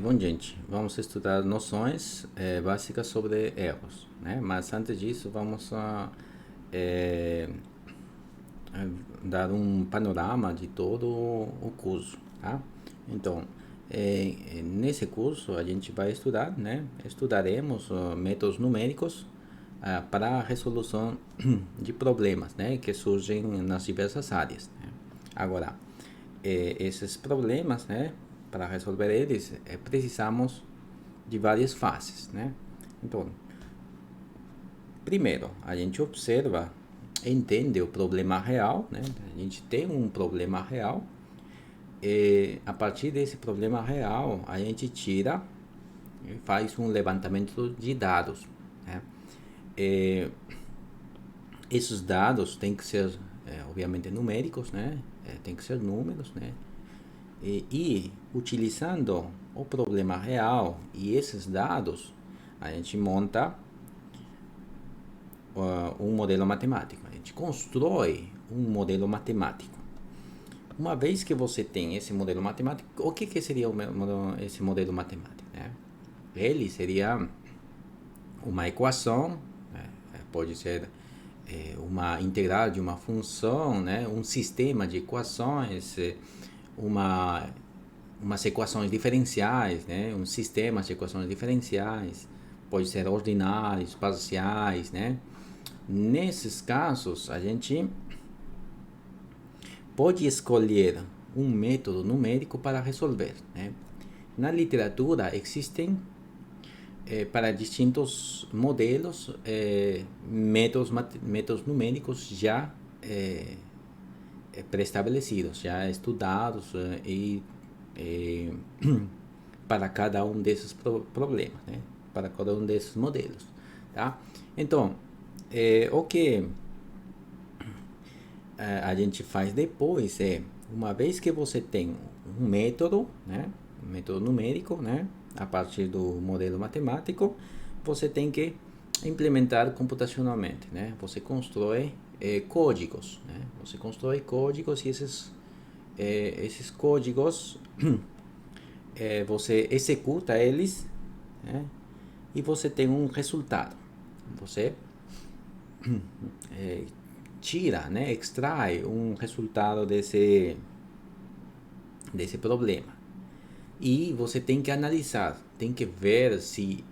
Bom, gente, vamos estudar noções básicas sobre erros, né? Mas antes disso, vamos eh, dar um panorama de todo o curso, tá? Então, nesse curso a gente vai estudar, né? Estudaremos métodos numéricos para a resolução de problemas, né? Que surgem nas diversas áreas, né? Agora, esses problemas, né? Para resolver eles, precisamos de várias fases, né? Então, primeiro, a gente observa, entende o problema real, né? A gente tem um problema real e a partir desse problema real, a gente tira e faz um levantamento de dados, né? E esses dados têm que ser, obviamente, numéricos, né? Tem que ser números, né? E utilizando o problema real e esses dados, a gente monta um modelo matemático. A gente constrói um modelo matemático. Uma vez que você tem esse modelo matemático, o que seria esse modelo matemático, né? Ele seria uma equação, né? Pode ser uma integral de uma função, né? Um sistema de equações, uma, umas equações diferenciais, né? Um sistema de equações diferenciais, pode ser ordinários, parciais, né? Nesses casos, a gente pode escolher um método numérico para resolver, né? Na literatura existem para distintos modelos métodos numéricos já pré-estabelecidos, já estudados eh, para cada um desses problemas, né? Para cada um desses modelos, tá? Então, o que a gente faz depois uma vez que você tem um método, né, um método numérico, né, a partir do modelo matemático, você tem que implementar computacionalmente, né? Você constrói códigos, né? Você constrói códigos e esses códigos você executa eles, né? E você tem um resultado. Você tira, né, extrai um resultado desse problema. E você tem que analisar, tem que ver se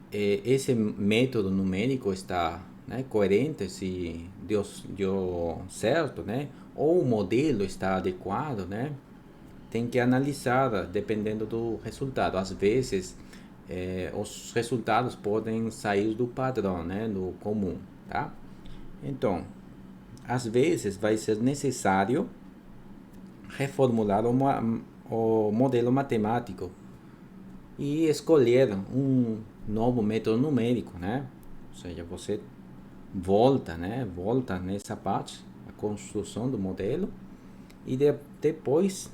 esse método numérico está, né, coerente, se deu certo, né, ou o modelo está adequado, né. Tem que analisar dependendo do resultado. Às vezes, os resultados podem sair do padrão, né, do comum, tá? Então, às vezes vai ser necessário reformular o modelo matemático e escolher um novo método numérico, né? Ou seja, você volta, né? Volta nessa parte, a construção do modelo e depois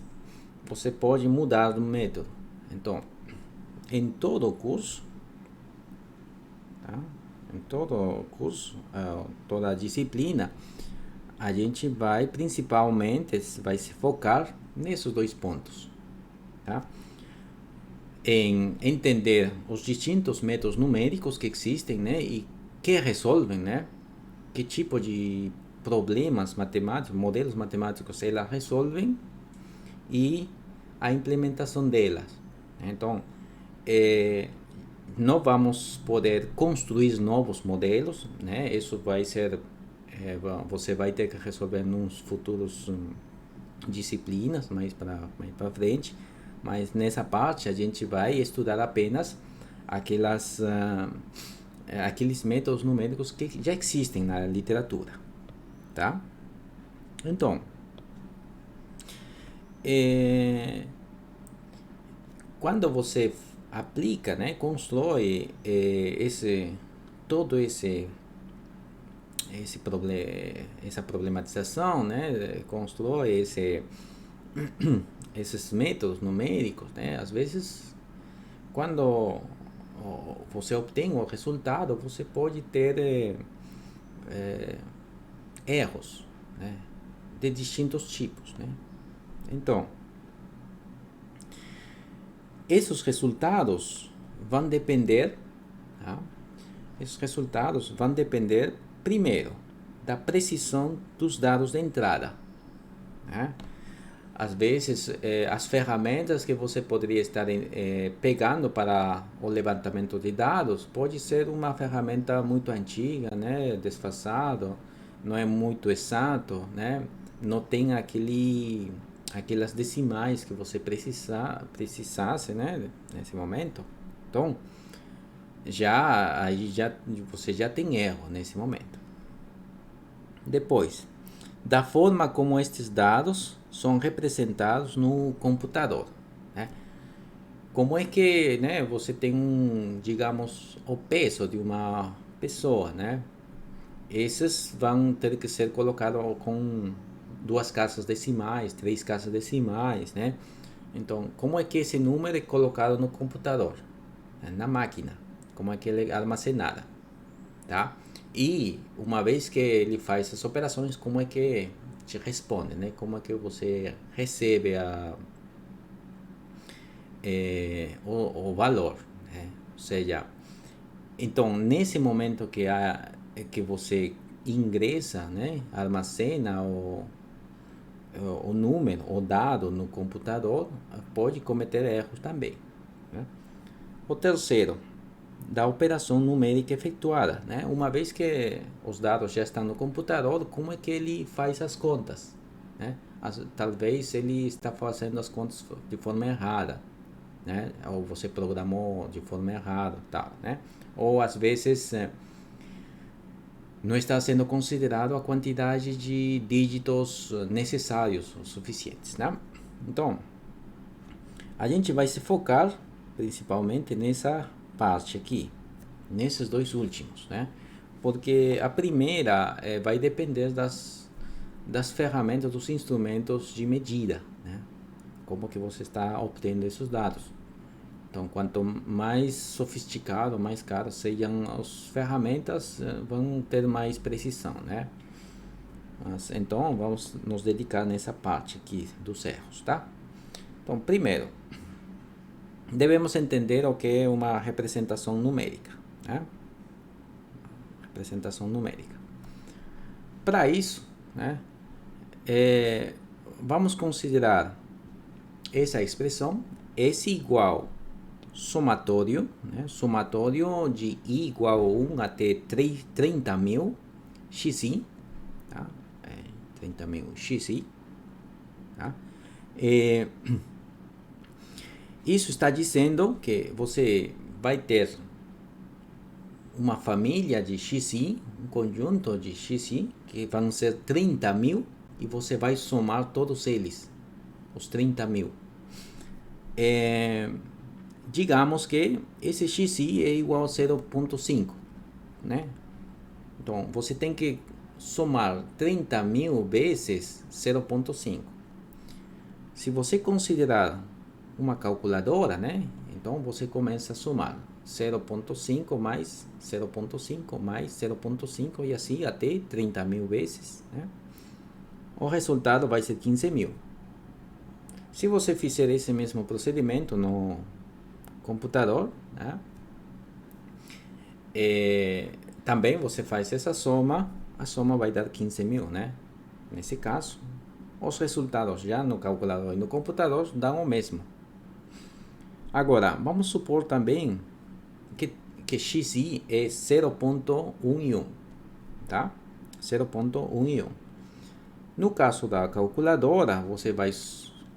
você pode mudar o método. Então, em todo o curso, tá? Em todo o curso, toda a disciplina, a gente vai principalmente vai se focar nesses dois pontos, tá? Em entender os distintos métodos numéricos que existem, né, e que resolvem, né, que tipo de problemas matemáticos, modelos matemáticos elas resolvem e a implementação delas. Então, é, não vamos poder construir novos modelos, né? Isso vai ser você vai ter que resolver nos futuros disciplinas mais para frente, mas nessa parte a gente vai estudar apenas aqueles métodos numéricos que já existem na literatura, tá? Então, é, quando você aplica, né, constrói todo essa problematização, né, constrói esses métodos numéricos, né, às vezes quando você obtém o resultado, você pode ter erros, né, de distintos tipos, né? Então, Esses resultados vão depender, tá? Esses resultados vão depender, primeiro, da precisão dos dados de entrada, né? Às vezes, as ferramentas que você poderia estar pegando para o levantamento de dados pode ser uma ferramenta muito antiga, né? Desfasado, não é muito exato, né? Não tem aquelas decimais que você precisasse, né? Nesse momento. Então, você já tem erro nesse momento. Depois, da forma como estes dados são representados no computador, né? Como é que, né, você tem digamos, o peso de uma pessoa, né? Esses vão ter que ser colocados com duas casas decimais, três casas decimais, né? Então, como é que esse número é colocado no computador, né, na máquina? Como é que ele é armazenado, tá? E uma vez que ele faz as operações, como é que te responde, né? Como é que você recebe o valor, né? Ou seja, então nesse momento que você ingressa, né? Armazena o número, o dado no computador, pode cometer erros também, né? O terceiro, da operação numérica efetuada, né? Uma vez que os dados já estão no computador, como é que ele faz as contas, né? Talvez ele está fazendo as contas de forma errada, né? Ou você programou de forma errada, tal, né? Ou às vezes não está sendo considerado a quantidade de dígitos necessários o suficientes, né? Então, a gente vai se focar principalmente nessa parte aqui, nesses dois últimos, né? Porque a primeira vai depender das ferramentas, dos instrumentos de medida, né? Como que você está obtendo esses dados. Então, quanto mais sofisticado, mais caro sejam as ferramentas, vão ter mais precisão, né? Mas, então, vamos nos dedicar nessa parte aqui dos erros, tá? Então, primeiro, devemos entender o que é uma representação numérica, né? Representação numérica. Para isso, né, vamos considerar essa expressão S igual somatório, né, somatório de I igual a 1 até 30.000 xi, tá? 30.000 xi, tá? Isso está dizendo que você vai ter uma família de xi, um conjunto de xi, que vão ser 30.000, e você vai somar todos eles, os 30.000. Digamos que esse xi é igual a 0,5, né? Então, você tem que somar 30.000 vezes 0,5. Se você considerar uma calculadora, né? Então, você começa a somar 0,5 mais 0,5 mais 0,5 e assim até 30.000 vezes, né? O resultado vai ser 15.000. Se você fizer esse mesmo procedimento no computador, né? Também você faz essa soma, a soma vai dar 15.000, né? Nesse caso, os resultados já no calculador e no computador dão o mesmo. Agora, vamos supor também que xi é 0,11, tá? 0,11. No caso da calculadora, você vai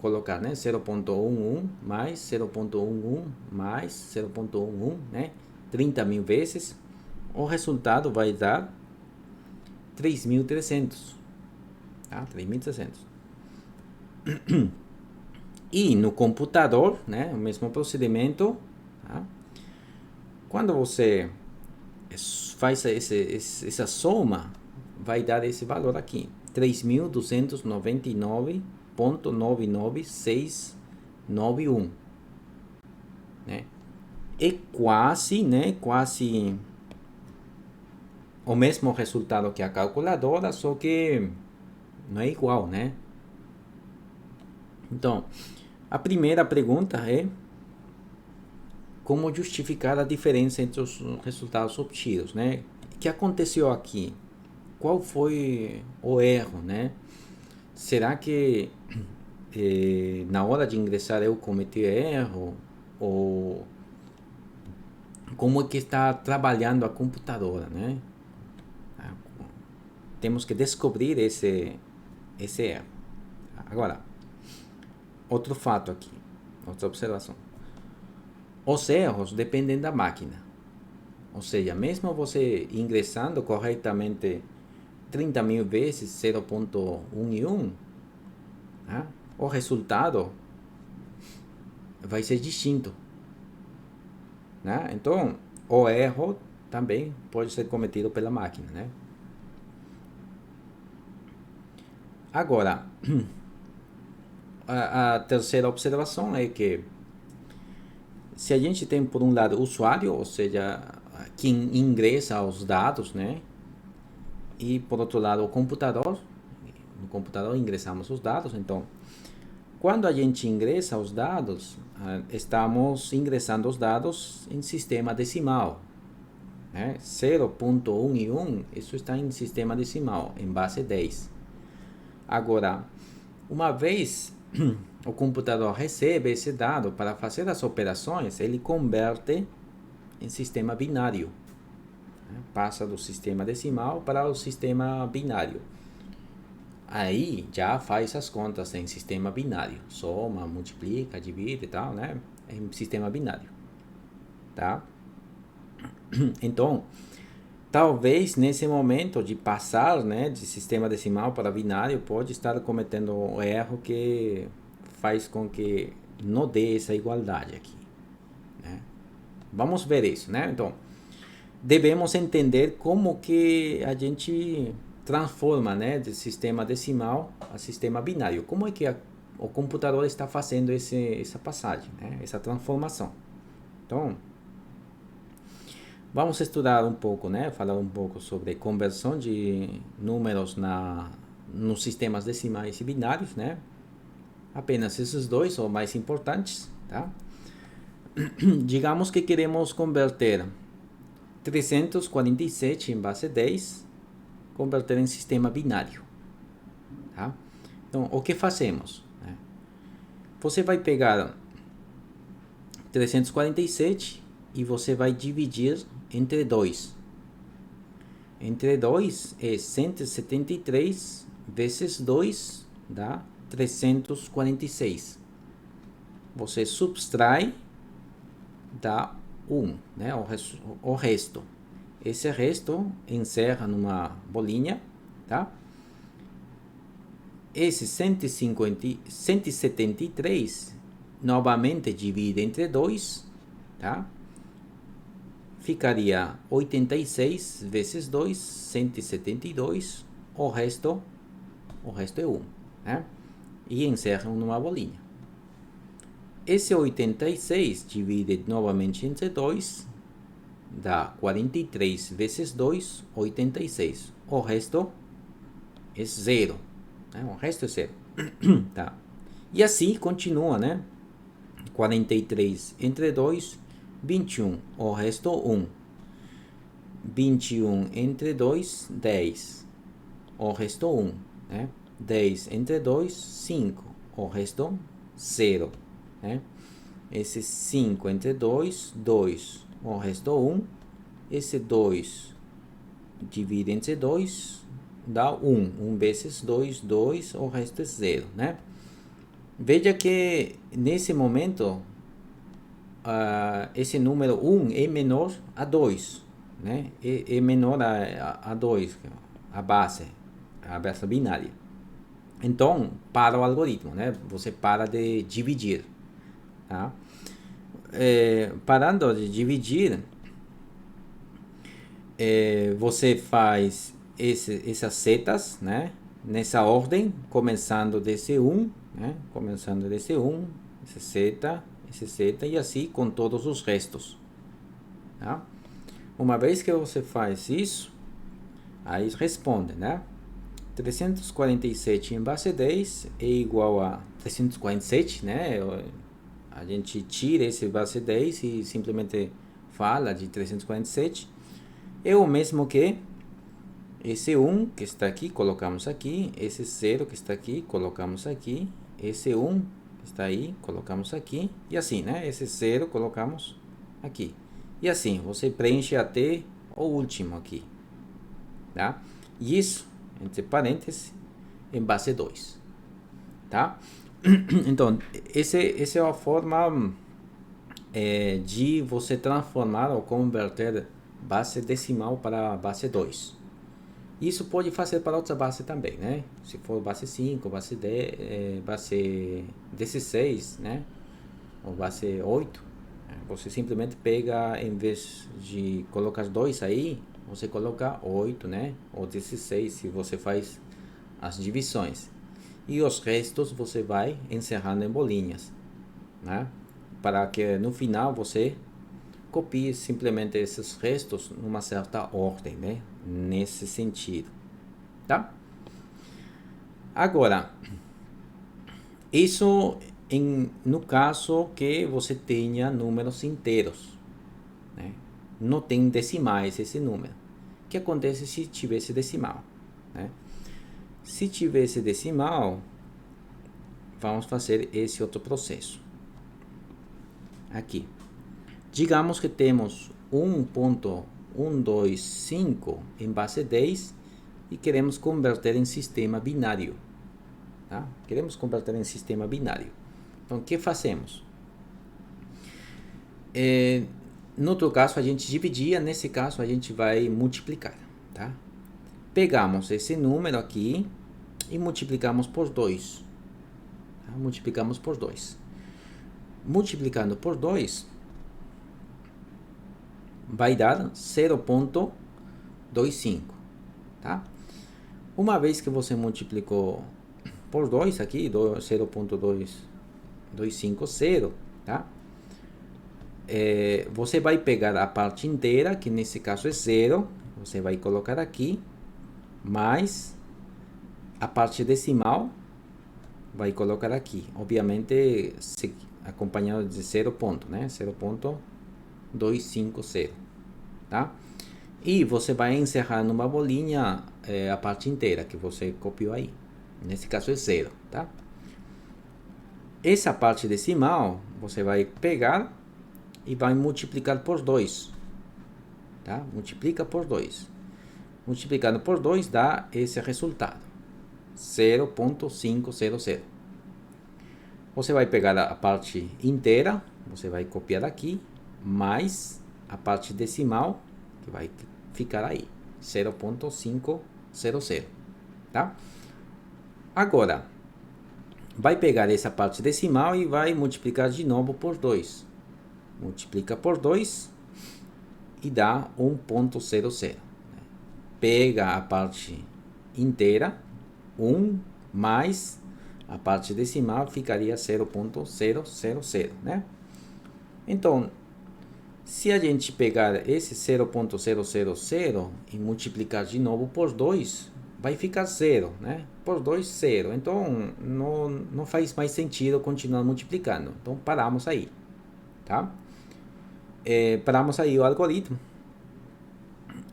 colocar, né, 0,11 mais 0,11 mais 0,11, né, 30.000 vezes. O resultado vai dar 3.300, tá? 3.300. E no computador, né, o mesmo procedimento, tá? Quando você faz essa soma, vai dar esse valor aqui, 3.299,99691, né? É quase, né, quase o mesmo resultado que a calculadora, só que não é igual, né? Então, a primeira pergunta é como justificar a diferença entre os resultados obtidos, né? O que aconteceu aqui? Qual foi o erro, né? Será que na hora de ingressar eu cometi erro? Ou como é que está trabalhando a computadora, né? Temos que descobrir esse erro. Agora, outro fato aqui, outra observação. Os erros dependem da máquina. Ou seja, mesmo você ingressando corretamente 30.000 vezes 0.1 e 1, né, o resultado vai ser distinto. Né? Então, o erro também pode ser cometido pela máquina. Né? Agora, a terceira observação é que se a gente tem, por um lado, o usuário, ou seja, quem ingressa os dados, né? E, por outro lado, o computador. No computador ingressamos os dados. Então, quando a gente ingressa os dados, estamos ingressando os dados em sistema decimal. Né? 0.1 e 1, isso está em sistema decimal, em base 10. Agora, uma vez o computador recebe esse dado para fazer as operações, ele converte em sistema binário. Passa do sistema decimal para o sistema binário. Aí já faz as contas em sistema binário. Soma, multiplica, divide e tal, né? Em sistema binário. Tá? Então, talvez nesse momento de passar, né, de sistema decimal para binário, pode estar cometendo um erro que faz com que não dê essa igualdade aqui. Né? Vamos ver isso, né? Então, devemos entender como que a gente transforma, né, de sistema decimal a sistema binário. Como é que o computador está fazendo essa passagem, né, essa transformação. Então, vamos estudar um pouco, né, falar um pouco sobre conversão de números nos sistemas decimais e binários, né? Apenas esses dois são mais importantes, tá? Digamos que queremos converter 347 em base 10, converter em sistema binário. Tá? Então, o que fazemos? Você vai pegar 347 e você vai dividir entre 2. Entre 2 é 173 vezes 2 dá 346. Você subtrai, dá 1, né? O resto. Esse resto encerra numa bolinha, tá? Esse 173 novamente divide entre 2, tá? Ficaria 86 vezes 2, 172. O resto é 1, né? E encerra numa bolinha. Esse 86 divide novamente entre 2, dá 43 vezes 2, 86. O resto é 0. Né? O resto é 0. Tá. E assim continua, né? 43 entre 2, 21. O resto 1. 21 entre 2, 10. O resto 1. Né? 10 entre 2, 5. O resto 0. Né? Esse 5 entre 2, 2. O resto 1. Esse 2 divide entre 2, dá 1. 1 vezes 2, 2. O resto é 0. Né? Veja que nesse momento esse número 1 é menor a 2. Né? É menor a 2, a base binária. Então, para o algoritmo, né? Você para de dividir. Tá? Parando de dividir, você faz essas setas, né? Nessa ordem, começando desse 1, né? Começando desse 1, esse seta, e assim com todos os restos. Tá? Uma vez que você faz isso, aí responde, né? 347 em base 10 é igual a 347, né? A gente tira esse base 10 e simplesmente fala de 347. É o mesmo que esse 1 que está aqui, colocamos aqui. Esse 0 que está aqui, colocamos aqui. Esse 1 que está aí, colocamos aqui. E assim, né? Esse 0 colocamos aqui. E assim, você preenche até o último aqui. Tá? E isso, entre parênteses, em base 2. Tá? Então, essa é a forma de você transformar ou converter base decimal para base 2. Isso pode fazer para outra base também, né? Se for base 5, base 10, base 16, né? Ou base 8, você simplesmente pega, em vez de colocar 2 aí, você coloca 8, né? Ou 16, se você faz as divisões. E os restos você vai encerrando em bolinhas, né? Para que no final você copie simplesmente esses restos numa certa ordem, né? Nesse sentido, tá? Agora, isso no caso que você tenha números inteiros, né? Não tem decimais esse número. O que acontece se tivesse decimal, né? Se tivesse decimal, vamos fazer esse outro processo. Aqui. Digamos que temos 1.125 em base 10 e queremos converter em sistema binário. Tá? Queremos converter em sistema binário. Então, o que fazemos? No outro caso, a gente dividia. Nesse caso, a gente vai multiplicar. Tá? Pegamos esse número aqui e multiplicamos por 2. Tá? Multiplicamos por 2. Multiplicando por 2, vai dar 0.25, tá? Uma vez que você multiplicou por 2 aqui, 0.250, tá? Você vai pegar a parte inteira, que nesse caso é 0, você vai colocar aqui, mais a parte decimal, vai colocar aqui. Obviamente, acompanhado de 0 ponto, né? 0.250, tá? E você vai encerrar numa bolinha a parte inteira que você copiou aí. Nesse caso é 0, tá? Essa parte decimal você vai pegar e vai multiplicar por 2, tá? Multiplica por 2. Multiplicando por 2 dá esse resultado, 0.500. Você vai pegar a parte inteira, você vai copiar aqui, mais a parte decimal, que vai ficar aí, 0.500, tá? Agora, vai pegar essa parte decimal e vai multiplicar de novo por 2. Multiplica por 2 e dá 1.00. Pega a parte inteira, 1 mais a parte decimal ficaria 0.000, né? Então, se a gente pegar esse 0.000 e multiplicar de novo por 2, vai ficar 0, né? Por 2, 0. Então, não faz mais sentido continuar multiplicando. Então, paramos aí, tá? Paramos aí o algoritmo.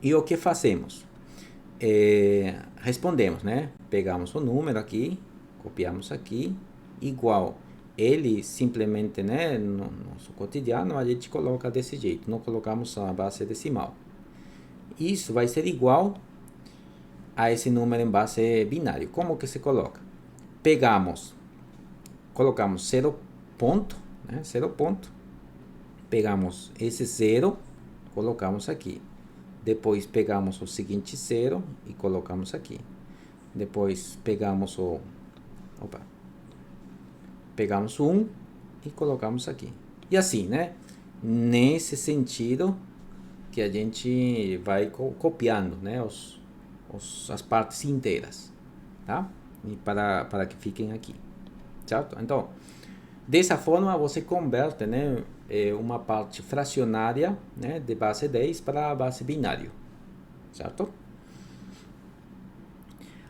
E o que fazemos? Respondemos, né? Pegamos o número aqui, copiamos aqui, igual. Ele simplesmente, né, no nosso cotidiano, a gente coloca desse jeito, não colocamos a base decimal. Isso vai ser igual a esse número em base binário. Como que se coloca? Colocamos 0 ponto, né, 0 ponto, pegamos esse 0, colocamos aqui. Depois pegamos o seguinte 0 e colocamos aqui. Depois pegamos pegamos 1 e colocamos aqui. E assim, né? Nesse sentido que a gente vai copiando, né? As partes inteiras, tá? E para que fiquem aqui, certo? Então, dessa forma você converte, né? Uma parte fracionária, né? De base 10 para a base binário, certo?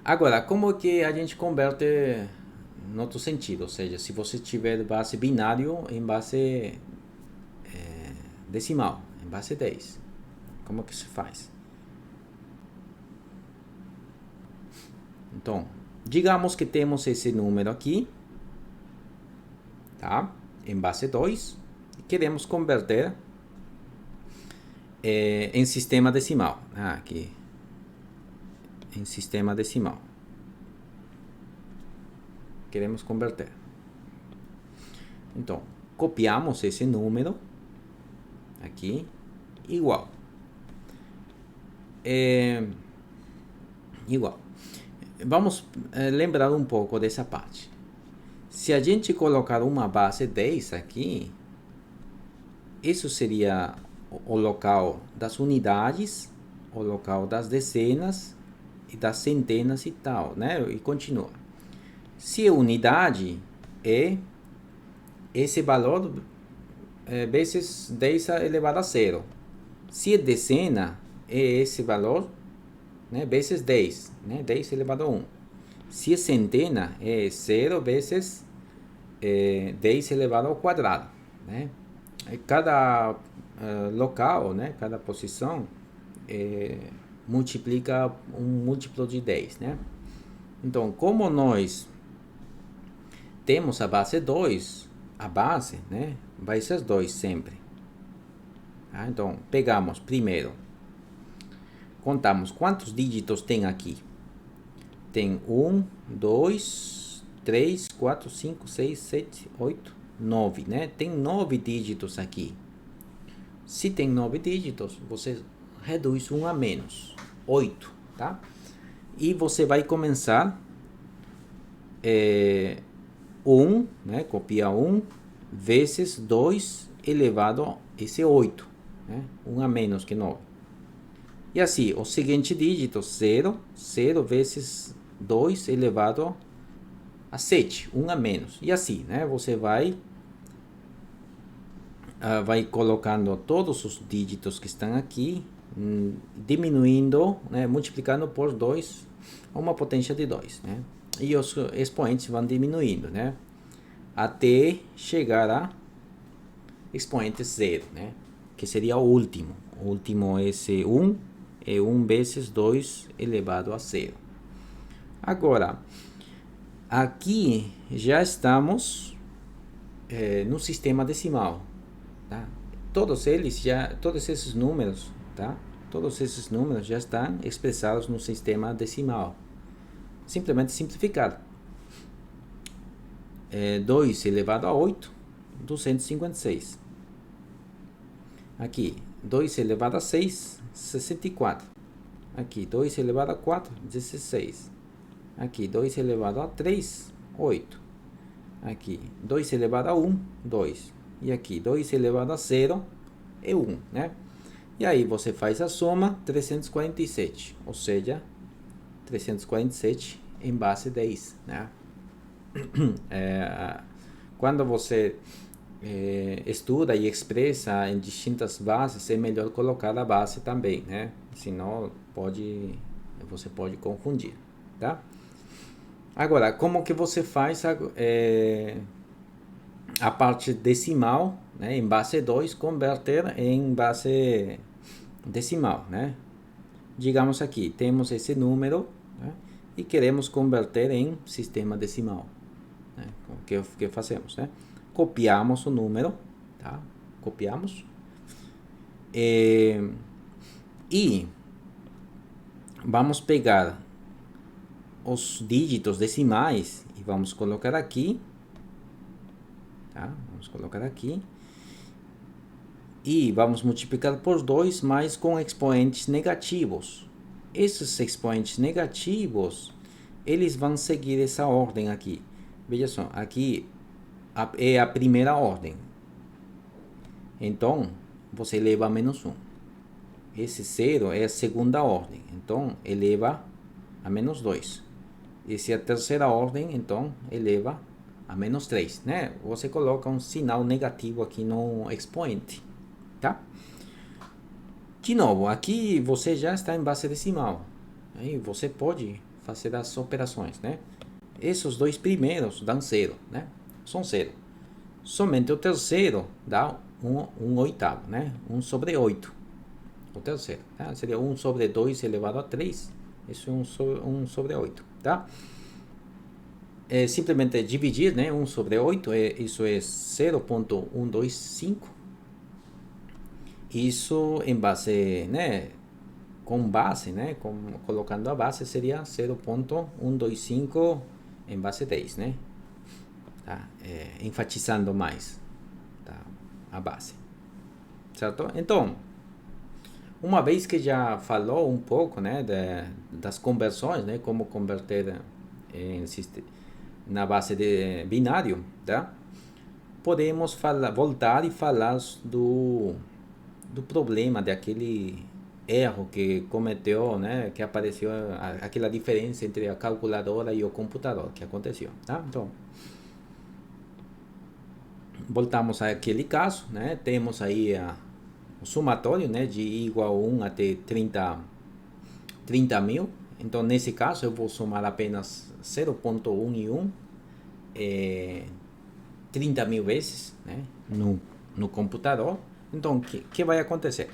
Agora, como que a gente converte no outro sentido, ou seja, se você tiver base binário em base decimal, em base 10. Como que se faz? Então, digamos que temos esse número aqui, tá? Em base 2, e queremos converter em sistema decimal. Aqui, em sistema decimal. Queremos converter. Então, copiamos esse número aqui, igual. Igual. Vamos lembrar um pouco dessa parte. Se a gente colocar uma base 10 aqui, isso seria o local das unidades, o local das dezenas e das centenas e tal, né? E continua. Se a unidade é esse valor vezes 10 elevado a 0. Se a dezena é esse valor, né, vezes 10, né, 10 elevado a 1. Se a centena é 0 vezes 10 elevado ao quadrado, né? Cada local, né, cada posição multiplica um múltiplo de 10, né? Então, como nós temos a base 2, a base, né, vai ser 2 sempre. Tá? Então, pegamos primeiro, contamos quantos dígitos tem aqui. Tem 1, 2, 3, 4, 5, 6, 7, 8, 9, né? Tem 9 dígitos aqui. Se tem 9 dígitos, você reduz um a menos, 8, tá? E você vai começar 1, né? Copia 1 vezes 2 elevado a esse 8, né? 1 a menos que 9. E assim, o seguinte dígito, 0, 0 vezes 2 elevado a 7, 1 a menos. E assim, né? Você vai colocando todos os dígitos que estão aqui, diminuindo, né? Multiplicando por 2 a uma potência de 2, né? E os expoentes vão diminuindo, né? Até chegar a expoente 0, né? Que seria o último. O último é esse 1. É 1 vezes 2 elevado a 0. Agora, aqui já estamos no sistema decimal. Tá? Todos esses números, tá? Todos esses números já estão expressados no sistema decimal. Simplesmente simplificado. 2 elevado a 8, 256. Aqui, 2 elevado a 6, 64. Aqui, 2 elevado a 4, 16. Aqui, 2 elevado a 3, 8. Aqui, 2 elevado a 1, 2. E aqui, 2 elevado a 0 é 1, né? E aí, você faz a soma, 347. Ou seja, 347 em base 10, né? Quando você estuda e expressa em distintas bases, é melhor colocar a base também, né? Senão você pode confundir, tá? Agora, como que você faz a parte decimal, né? Em base 2, converter em base decimal, né? Digamos aqui, temos esse número, né? E queremos converter em sistema decimal, né? O que fazemos, né? Copiamos o número, tá? Copiamos. E vamos pegar os dígitos decimais e vamos colocar aqui, tá? Vamos colocar aqui. E vamos multiplicar por 2, mas com expoentes negativos. Esses expoentes negativos, eles vão seguir essa ordem aqui. Veja só, aqui é a primeira ordem. Então, você eleva a menos 1. Esse 0 é a segunda ordem. Então, eleva a menos 2. Esse é a terceira ordem. Então, eleva a menos 3. Né? Você coloca um sinal negativo aqui no expoente. Tá? De novo, aqui você já está em base decimal. Aí você pode fazer as operações, né? esses dois primeiros dão 0, né? São 0. Somente o terceiro dá um oitavo, né? 1 sobre 8. O terceiro, tá? Seria 1 sobre 2 elevado a 3. Isso é 1 sobre 8, tá? É simplesmente dividir, né? 1 sobre 8, isso é 0,125. Isso em base, né? Com base, né? Colocando a base seria 0,125 em base 10, né? Tá? Enfatizando mais, tá? A base, certo? Então, uma vez que já falou um pouco, né, das conversões, né, como converter na base de binário, tá? Podemos voltar e falar do problema, daquele erro que cometeu, né, que apareceu, aquela diferença entre a calculadora e o computador que aconteceu, tá? Então, voltamos àquele caso, né? Temos aí o somatório, né, de igual 1 até 30 mil. Então, nesse caso, eu vou somar apenas 0,1 e 1 30 mil vezes, né, no computador. Então, o que vai acontecer?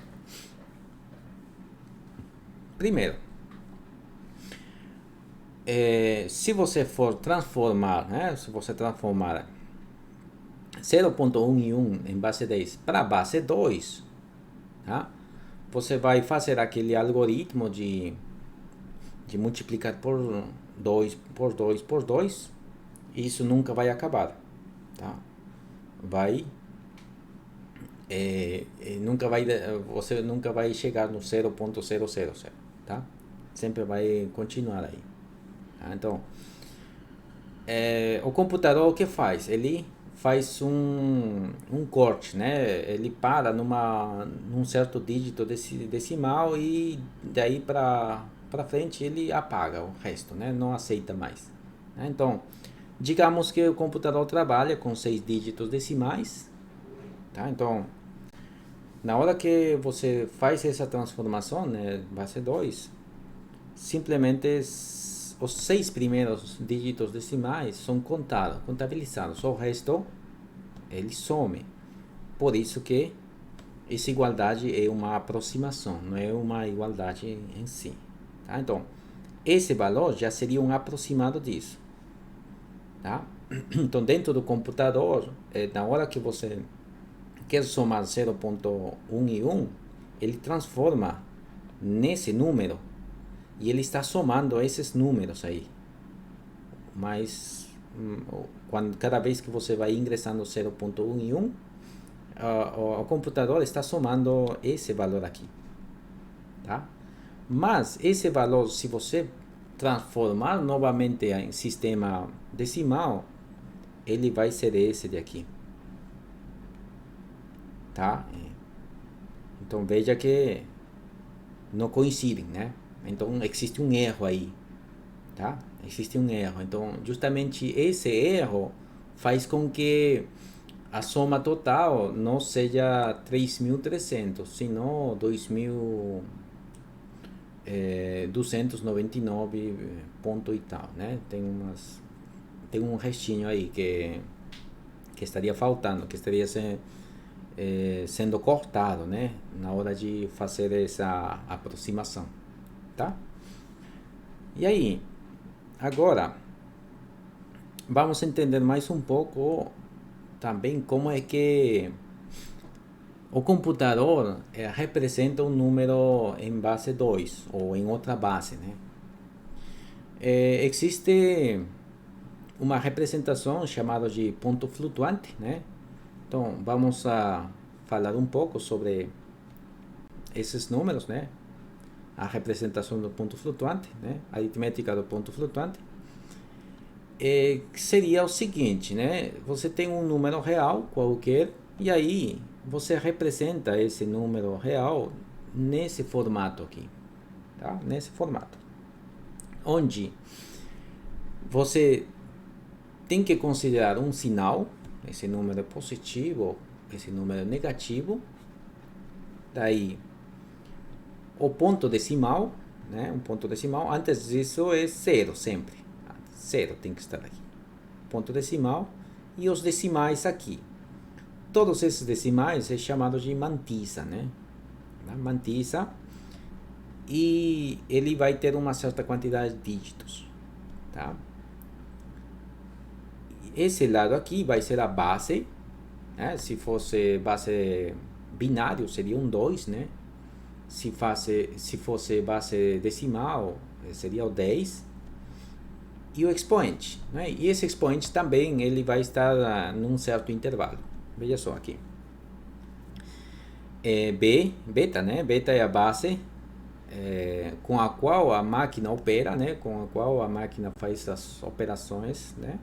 Primeiro, se você for transformar, né, se você transformar 0,1 e 1 em base 10 para base 2, tá? Você vai fazer aquele algoritmo de multiplicar por 2, por 2, por 2. E isso nunca vai acabar, tá? Você nunca vai chegar no 0,000, tá? Sempre vai continuar aí. Tá? Então, o computador o que faz? Ele faz um corte, né? Ele para num certo dígito decimal e daí para frente ele apaga o resto, né? Não aceita mais. Né? Então, digamos que o computador trabalha com 6 dígitos decimais, tá? Então, na hora que você faz essa transformação, né, base 2, simplesmente os 6 primeiros dígitos decimais são contabilizados. O resto, ele some. Por isso que essa igualdade é uma aproximação, não é uma igualdade em si. Tá? Então, esse valor já seria um aproximado disso. Tá? Então, dentro do computador, na hora que você quer somar 0,1 e 1, ele transforma nesse número e ele está somando esses números aí. Mas cada vez que você vai ingressando 0,1 e 1, o computador está somando esse valor aqui. Tá? Mas esse valor, se você transformar novamente em sistema decimal, ele vai ser esse de aqui. Tá? Então veja que não coincidem, né? Então existe um erro aí, tá? Existe um erro. Então justamente esse erro faz com que a soma total não seja 3.300, senão 2.299 ponto e tal, né? Tem um restinho aí que estaria faltando, que estaria sendo cortado, né, na hora de fazer essa aproximação, tá? E aí, agora vamos entender mais um pouco também como é que o computador representa um número em base 2 ou em outra base, né? Existe uma representação chamada de ponto flutuante, né? Então, vamos a falar um pouco sobre esses números, né? A representação do ponto flutuante, né? A aritmética do ponto flutuante. Seria o seguinte, né? Você tem um número real qualquer e aí você representa esse número real nesse formato aqui, tá? Nesse formato, onde você tem que considerar um sinal, esse número é positivo, esse número é negativo, daí o ponto decimal, né? Um ponto decimal, antes disso é zero sempre, 0 tem que estar aqui. Ponto decimal e os decimais aqui. Todos esses decimais é chamado de mantissa, né? Mantissa, e ele vai ter uma certa quantidade de dígitos, tá? Esse lado aqui vai ser a base, né? Se fosse base binário seria um 2, né? Se fosse base decimal seria o 10. E o expoente, né? E esse expoente também ele vai estar num certo intervalo. Veja só aqui. Beta, né? Beta é a base com a qual a máquina opera, né? Com a qual a máquina faz as operações, né?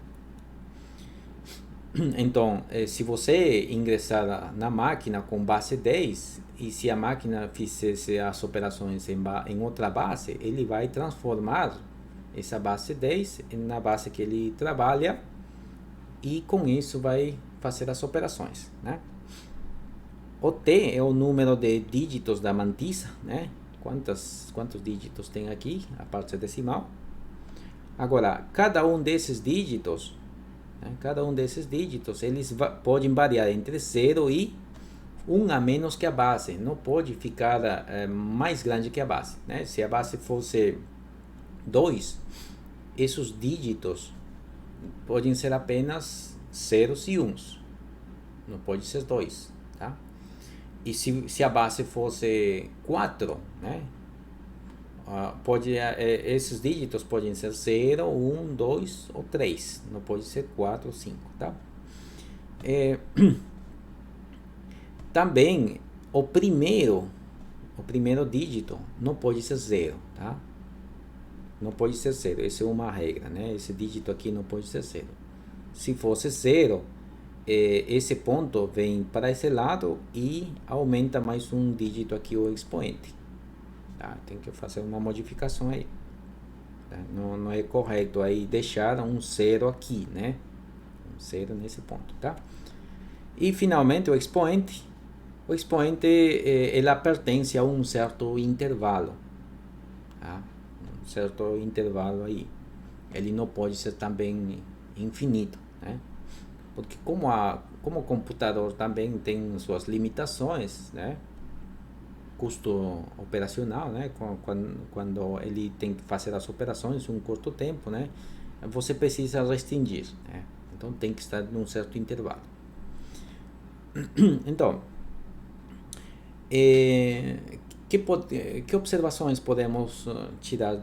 Então, se você ingressar na máquina com base 10 e se a máquina fizesse as operações em outra base, ele vai transformar essa base 10 na base que ele trabalha e com isso vai fazer as operações, né? O T é o número de dígitos da mantissa, né? Quantos dígitos tem aqui, a parte decimal. Agora, cada um desses dígitos, eles podem variar entre 0 e 1 a menos que a base. Não pode ficar mais grande que a base, né? Se a base fosse 2, esses dígitos podem ser apenas zeros e uns. Não pode ser 2, tá? E se a base fosse 4, né? Esses dígitos podem ser 0, 1, 2 ou 3. Não pode ser 4 ou 5, tá? Também o primeiro dígito não pode ser 0, tá? Não pode ser 0, essa é uma regra, né? Esse dígito aqui não pode ser 0. Se fosse 0, esse ponto vem para esse lado e aumenta mais um dígito aqui, o expoente. Tá? Tem que fazer uma modificação aí. Tá? Não é correto aí deixar um 0 aqui, né? Um 0 nesse ponto, tá? E finalmente o expoente. O expoente, ela pertence a um certo intervalo, tá? Um certo intervalo aí. Ele não pode ser também infinito, né? Porque como o computador também tem suas limitações, né? Custo operacional, né? Quando ele tem que fazer as operações em um curto tempo, né? Você precisa restringir, né? Então tem que estar num certo intervalo. Então, que observações podemos tirar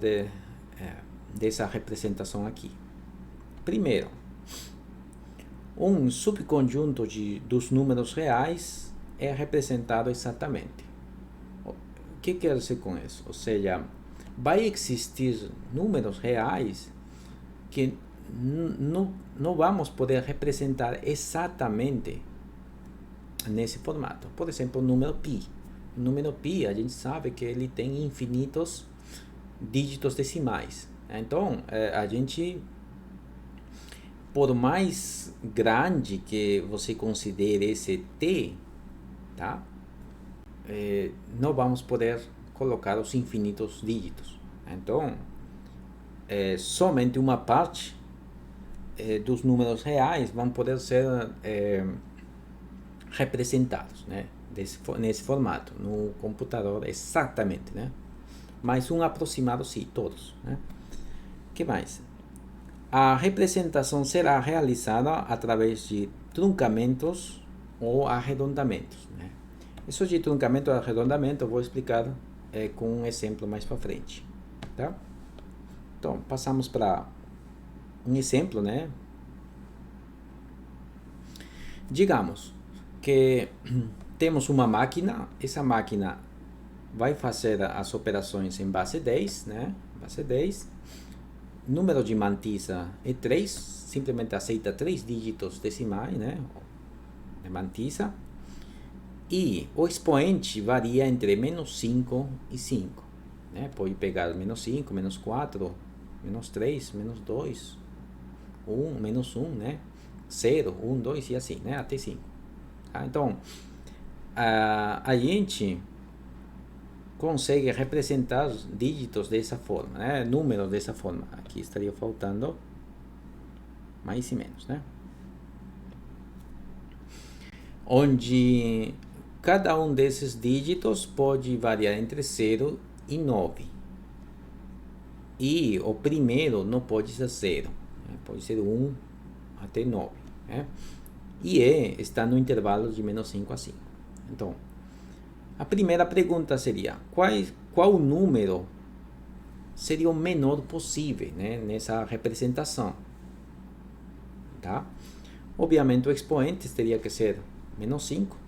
dessa representação aqui? Primeiro, um subconjunto dos números reais é representado exatamente. O que quer dizer com isso? Ou seja, vai existir números reais que não vamos poder representar exatamente nesse formato. Por exemplo, o número π. O número π, a gente sabe que ele tem infinitos dígitos decimais. Então, a gente, por mais grande que você considere esse t, tá? Não vamos poder colocar os infinitos dígitos. Então, somente uma parte dos números reais vão poder ser representados, né? Nesse formato, no computador, exatamente, né? Mas um aproximado, sim, todos, né? Que mais? A representação será realizada através de truncamentos ou arredondamentos, né? Isso de truncamento e arredondamento eu vou explicar com um exemplo mais para frente, tá? Então, passamos para um exemplo, né? Digamos que temos uma máquina, essa máquina vai fazer as operações em base 10, né? Base 10. Número de mantissa é 3, simplesmente aceita 3 dígitos decimais, né? De mantissa. E o expoente varia entre menos 5 e 5, né? Pode pegar menos 5, menos 4, menos 3, menos 2, 1, menos 1, né? 0, 1, 2 e assim, né? Até 5. Tá? Então, a gente consegue representar dígitos dessa forma, né? Números dessa forma. Aqui estaria faltando mais e menos, né? Onde cada um desses dígitos pode variar entre 0 e 9. E o primeiro não pode ser 0, né? Pode ser 1 até 9, né? E está no intervalo de menos 5 a 5. Então, a primeira pergunta seria: qual número seria o menor possível, né, nessa representação? Tá? Obviamente o expoente teria que ser menos 5.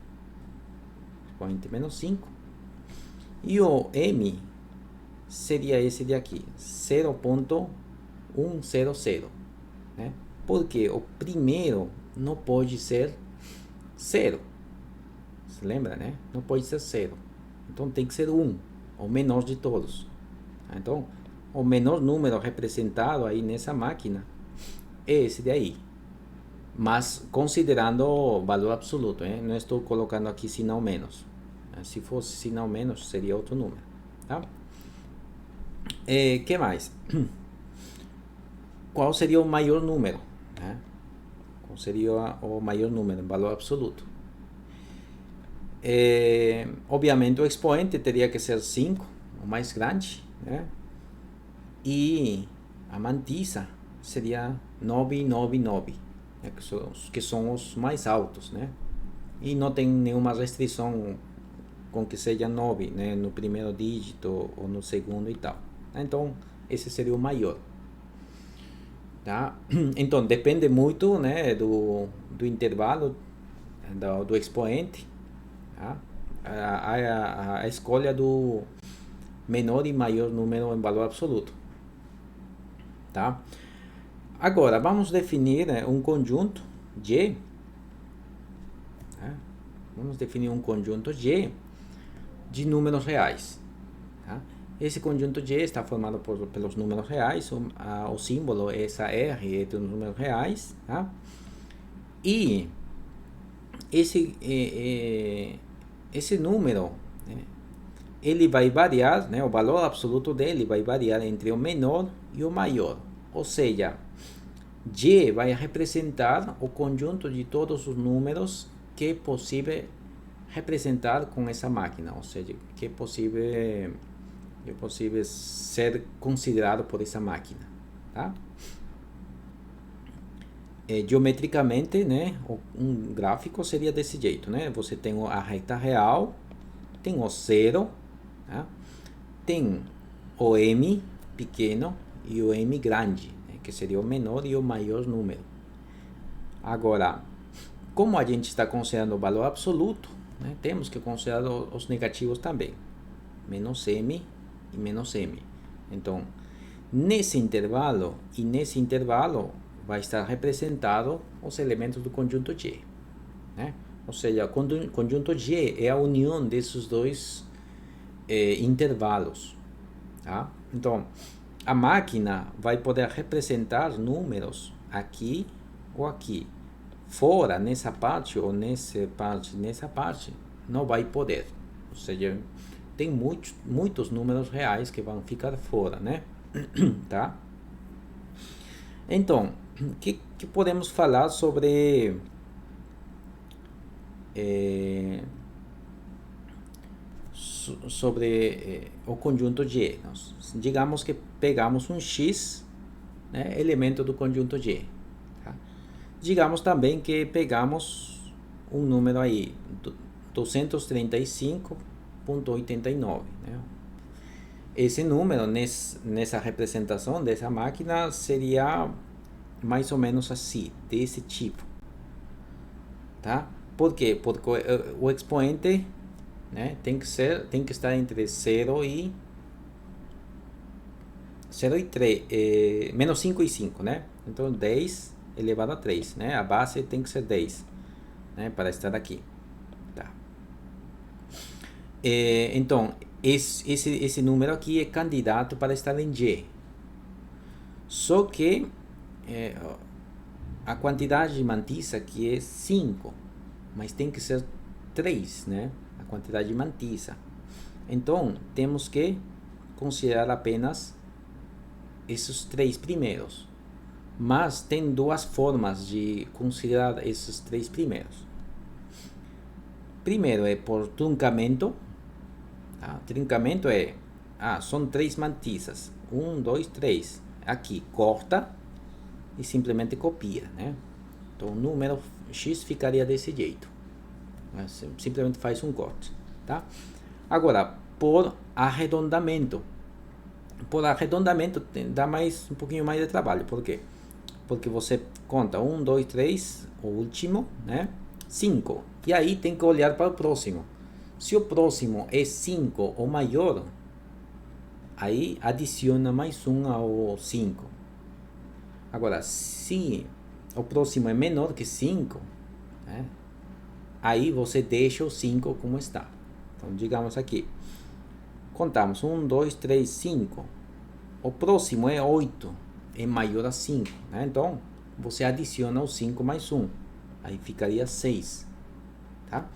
Expoente menos 5. E o m seria esse de aqui, 0.100, né? Porque o primeiro não pode ser 0. Você lembra, né? Não pode ser 0. Então tem que ser 1, o menor de todos. Então, o menor número representado aí nessa máquina é esse de aí. Mas considerando o valor absoluto, né? Não estou colocando aqui sinal menos. Se fosse sinal menos, seria outro número. Tá? Que mais? Qual seria o maior número, né? Qual seria o maior número em valor absoluto? Obviamente o expoente teria que ser 5, o mais grande, né? E a mantissa seria 999, né? que são os mais altos, né? E não tem nenhuma restrição com que seja 9, né? No primeiro dígito ou no segundo e tal. Então, esse seria o maior. Tá? Então, depende muito, né, do intervalo do expoente, tá? A escolha do menor e maior número em valor absoluto. Tá? Agora, vamos definir, né, um conjunto G. Tá? Vamos definir um conjunto G de números reais. Tá? Esse conjunto G está formado pelos números reais, o símbolo é essa R entre os números reais, tá? E esse número, né, ele vai variar, né, o valor absoluto dele vai variar entre o menor e o maior. Ou seja, G vai representar o conjunto de todos os números que é possível representar com essa máquina, ou seja, que é possível ser considerado por essa máquina, tá? Geometricamente, né, um gráfico seria desse jeito, né? Você tem a reta real, tem o 0, tá? Tem o m pequeno e o m grande, né, que seria o menor e o maior número. Agora, como a gente está considerando o valor absoluto, né, temos que considerar os negativos também, menos m e menos m. Então, nesse intervalo e nesse intervalo vai estar representado os elementos do conjunto G, né? Ou seja, o conjunto G é a união desses dois intervalos, tá? Então, a máquina vai poder representar números aqui ou aqui. Fora, nessa parte ou nessa parte, não vai poder. Ou seja, tem muitos números reais que vão ficar fora, né? Tá? Então, o que podemos falar sobre o conjunto G? Digamos que pegamos um X, né, elemento do conjunto G. Tá? Digamos também que pegamos um número aí, 235,89, né? Esse número, nessa representação dessa máquina, seria mais ou menos assim, desse tipo. Tá? Por quê? Porque o expoente, né, tem que estar entre 0 e 3, menos 5 e 5, né? Então, 10 elevado a 3, né? A base tem que ser 10, né, para estar aqui. Tá? Então, esse número aqui é candidato para estar em G. Só que a quantidade de mantissa aqui é 5, mas tem que ser 3, né? A quantidade de mantissa. Então, temos que considerar apenas esses 3 primeiros. Mas tem duas formas de considerar esses três primeiros. Primeiro é por truncamento. Tá? Truncamento é, são três mantizas. 1, 2, 3. Aqui, corta e simplesmente copia, né? Então, o número x ficaria desse jeito. Simplesmente faz um corte, tá? Agora, por arredondamento. Por arredondamento dá um pouquinho mais de trabalho. Por quê? Porque você conta 1, 2, 3, o último, né? 5. E aí tem que olhar para o próximo. Se o próximo é 5 ou maior, aí adiciona mais um ao 5. Agora, se o próximo é menor que 5, né? Aí você deixa o 5 como está. Então, digamos aqui. Contamos 1, 2, 3, 5. O próximo é 8. É maior a 5. Né? Então, você adiciona o 5 mais 1. Aí ficaria 6. Tá?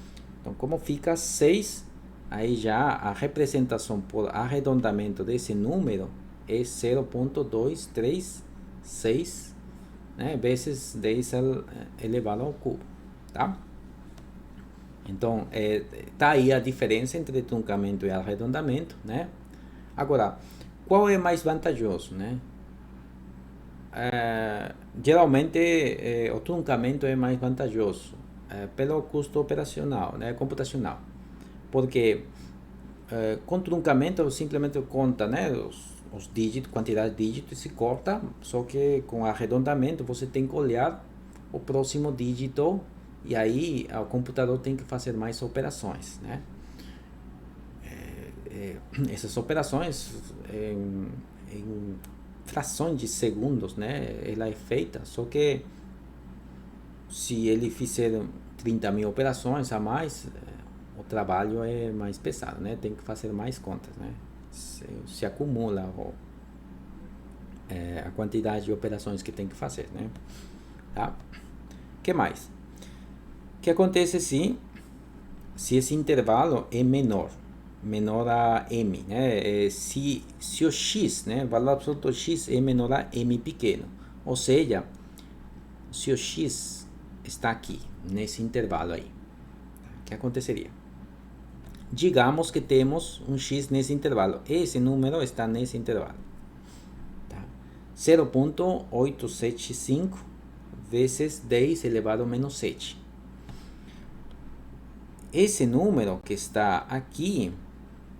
Então, como fica 6, aí já a representação por arredondamento desse número é 0.236, né, vezes 10 elevado ao cubo. Tá? Então, tá aí a diferença entre truncamento e arredondamento, né? Agora, qual é mais vantajoso, né? Geralmente, o truncamento é mais vantajoso pelo custo operacional, né? Computacional. Porque com truncamento, simplesmente conta, né? Os dígitos, quantidade de dígitos se corta, só que com arredondamento você tem que olhar o próximo dígito. E aí o computador tem que fazer mais operações, né? Essas operações em frações de segundos, né? Ela é feita, só que se ele fizer 30 mil operações a mais, o trabalho é mais pesado, né? Tem que fazer mais contas, né? Se acumula a quantidade de operações que tem que fazer, né? Tá? Que mais? O que acontece se esse intervalo é menor a m, né? Se o x, né, valor absoluto x é menor a m pequeno, ou seja, se o x está aqui, nesse intervalo aí, o que aconteceria? Digamos que temos um x nesse intervalo, esse número está nesse intervalo, tá? 0.875 vezes 10 elevado a menos 7. Esse número que está aqui,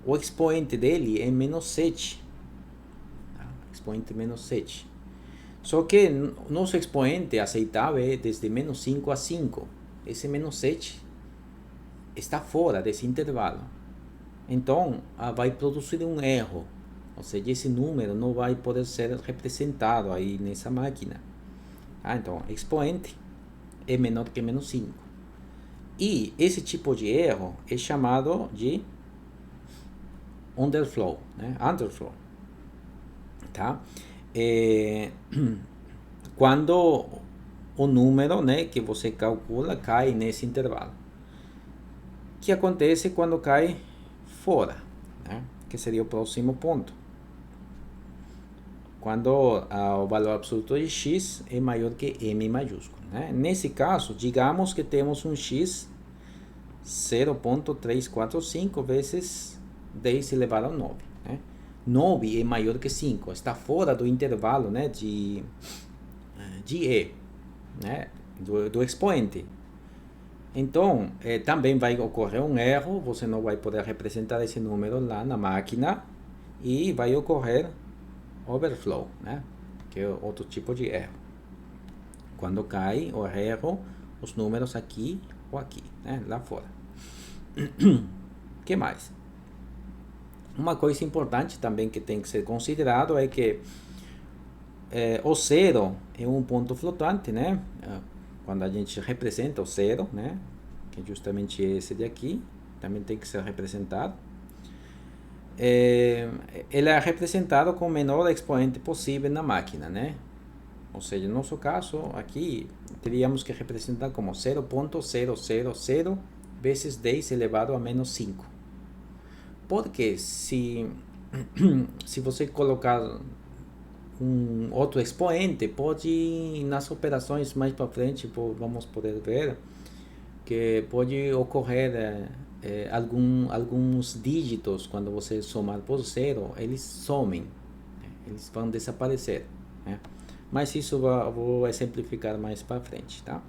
o expoente dele é menos 7. Tá? Expoente menos 7. Só que nosso expoente aceitável é desde menos 5 a 5. Esse menos 7 está fora desse intervalo. Então, vai produzir um erro. Ou seja, esse número não vai poder ser representado aí nessa máquina. Então, expoente é menor que menos 5. E esse tipo de erro é chamado de underflow, né? Underflow, tá? Quando o número, né, que você calcula cai nesse intervalo. O que acontece quando cai fora, né? Que seria o próximo ponto. Quando o valor absoluto de x é maior que m maiúsculo, né? Nesse caso, digamos que temos um x 0.345 vezes 10 elevado a 9. Né? 9 é maior que 5, está fora do intervalo, né, de E, né, do expoente. Então, também vai ocorrer um erro, você não vai poder representar esse número lá na máquina e vai ocorrer overflow, né, que é outro tipo de erro. Quando cai o erro, os números aqui ou aqui, né, lá fora. Que mais? Uma coisa importante também que tem que ser considerado é que o zero é um ponto flutuante, né? Quando a gente representa o zero, né? Que é justamente esse de aqui, também tem que ser representado. Ele é representado com o menor expoente possível na máquina, né? Ou seja, no nosso caso, aqui, teríamos que representar como 0.000 vezes 10 elevado a menos 5. Porque se você colocar um outro expoente, pode, nas operações mais para frente, vamos poder ver que pode ocorrer alguns dígitos, quando você somar por zero, eles somem, eles vão desaparecer, né? Mas isso vou exemplificar mais para frente, tá?